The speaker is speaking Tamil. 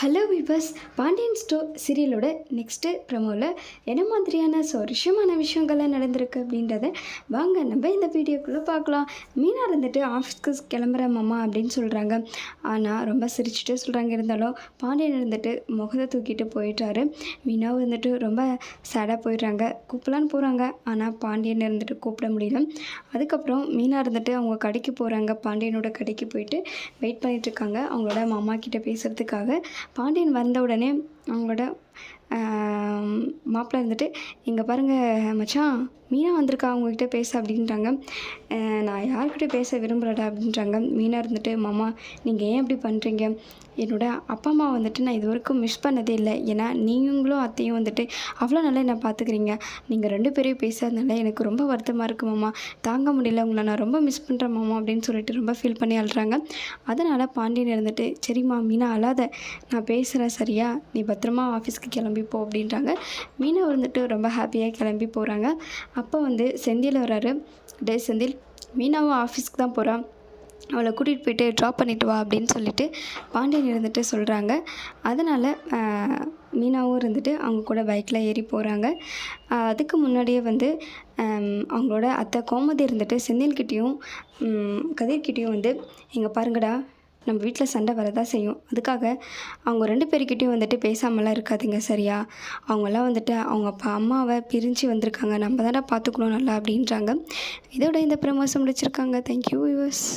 ஹலோ விவர்ஸ், பாண்டியன் ஸ்டோர் சீரியலோட நெக்ஸ்ட்டு ப்ரமோவில் என்ன மாதிரியான சுவாரஸ்யமான விஷயங்கள்லாம் நடந்திருக்கு அப்படின்றத வாங்க நம்ம இந்த வீடியோக்குள்ளே பார்க்கலாம். மீனா இருந்துட்டு ஆஃபீஸ்க்கு கிளம்புற மாமா அப்படின்னு சொல்கிறாங்க. ஆனால் ரொம்ப சிரிச்சுட்டு சொல்கிறாங்க. இருந்தாலும் பாண்டியன் இருந்துட்டு முகத்தை தூக்கிட்டு போயிட்டாரு. மீனாவும் இருந்துட்டு ரொம்ப சேடாக போயிடுறாங்க. கூப்பிடலான்னு போகிறாங்க, ஆனால் பாண்டியன் இருந்துட்டு கூப்பிட முடியல. அதுக்கப்புறம் மீனா இருந்துட்டு அவங்க கடைக்கு போகிறாங்க. பாண்டியனோட கடைக்கு போயிட்டு வெயிட் பண்ணிகிட்ருக்காங்க அவங்களோட மாமா கிட்டே பேசுகிறதுக்காக. பாண்டியன் வந்த உடனே அவங்களோட மாப்பிள்ளை இருந்துட்டு, இங்கே பாருங்கள் மச்சான், மீனா வந்திருக்கா அவங்கக்கிட்ட பேச அப்படின்றாங்க. நான் யார்கிட்ட பேச விரும்பலடா அப்படின்றாங்க. மீனா இருந்துட்டு, மாமா நீங்கள் ஏன் இப்படி பண்ணுறீங்க? என்னோடய அப்பா அம்மா வந்துட்டு நான் இது வரைக்கும் மிஸ் பண்ணதே இல்லை. ஏன்னா நீங்களும் அத்தையும் வந்துட்டு அவ்வளோ நல்லா என்னை பார்த்துக்கிறீங்க. நீங்கள் 2 பேரையும் பேசாதனால எனக்கு ரொம்ப வருத்தமாக இருக்குது மாமா. தாங்க முடியல, உங்களை நான் ரொம்ப மிஸ் பண்ணுறேன் மாமா அப்படின்னு சொல்லிட்டு ரொம்ப ஃபீல் பண்ணி அழுறாங்க. அதனால் பாண்டியன் இருந்துட்டு, சரிம்மா மீனா அழாத, நான் பேசுகிறேன் சரியா, நீ பத்திரமா ஆஃபீஸ்க்கு கிளம்பிப்போ அப்படின்றாங்க. மீனா வந்துட்டு ரொம்ப ஹாப்பியாக கிளம்பி போகிறாங்க. அப்போ வந்து செந்தில் வராரு. டே செந்தில், மீனாவும் ஆஃபீஸ்க்கு தான் போகிறான், அவளை கூட்டிகிட்டு போயிட்டு ட்ராப் பண்ணிவிட்டு வா அப்படின்னு சொல்லிட்டு பாண்டியன் இருந்துட்டு சொல்கிறாங்க. அதனால் மீனாவும் இருந்துட்டு அவங்க கூட பைக்கில் ஏறி போகிறாங்க. அதுக்கு முன்னாடியே வந்து அவங்களோட அத்தை கோமதி இருந்துட்டு செந்தில்கிட்டேயும் கதிர்கிட்டேயும் வந்து, இங்கே பாருங்கடா, நம்ம வீட்டில் சண்டை வரதான் செய்யும். அதுக்காக அவங்க 2 பேர்கிட்டையும் வந்துட்டு பேசாமலாம் இருக்காதீங்க சரியா? அவங்களாம் வந்துட்டு அவங்க அப்பா அம்மாவை பிரிஞ்சு வந்திருக்காங்க, நம்ம தானே பார்த்துக்கணும் நல்லா அப்படின்றாங்க. இதோட இந்த ப்ரமோஷன் முடிச்சிருக்காங்க. Thank you viewers.